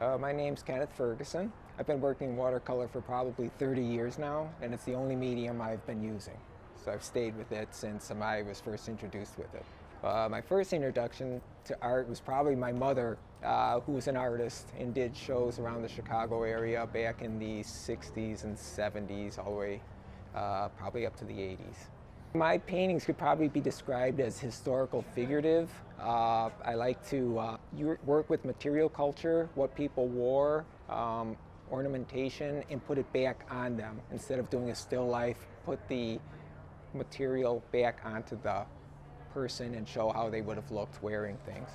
My name's Kenneth Ferguson. I've been working watercolor for probably 30 years now, and it's the only medium I've been using. So I've stayed with it since I was first introduced with it. My first introduction to art was probably my mother, who was an artist and did shows around the Chicago area back in the 60s and 70s, all the way probably up to the 80s. My paintings could probably be described as historical figurative. I like to work with material culture, what people wore, ornamentation, and put it back on them. Instead of doing a still life, put the material back onto the person and show how they would have looked wearing things.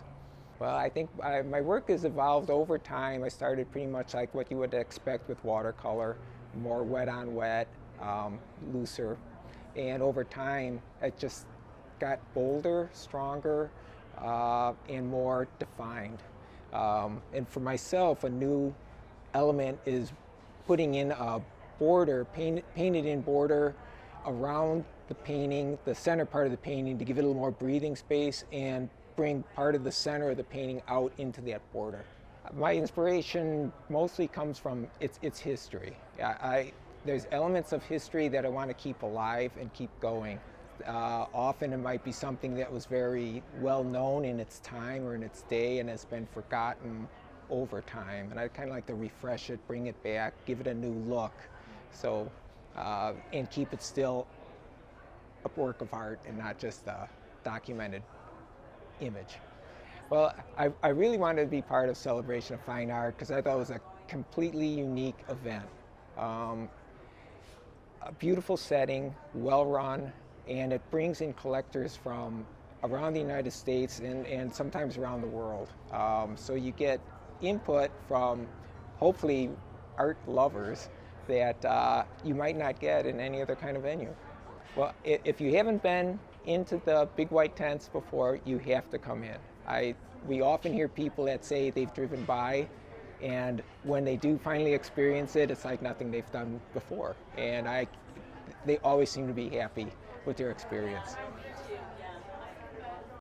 Well, I think my work has evolved over time. I started pretty much like what you would expect with watercolor, more wet on wet, looser. And over time, it just got bolder, stronger, and more defined. And for myself, a new element is putting in a border, painted in border around the painting, the center part of the painting, to give it a little more breathing space and bring part of the center of the painting out into that border. My inspiration mostly comes from its history. There's elements of history that I want to keep alive and keep going. Often it might be something that was very well known in its time or in its day and has been forgotten over time. And I kind of like to refresh it, bring it back, give it a new look, so and keep it still a work of art and not just a documented image. Well, I really wanted to be part of Celebration of Fine Art because I thought it was a completely unique event. A beautiful setting, well run, and it brings in collectors from around the United States and sometimes around the world. So you get input from hopefully art lovers that you might not get in any other kind of venue. Well, if you haven't been into the big white tents before, you have to come in. We often hear people that say they've driven by, and when they do finally experience it, it's like nothing they've done before. And they always seem to be happy with their experience.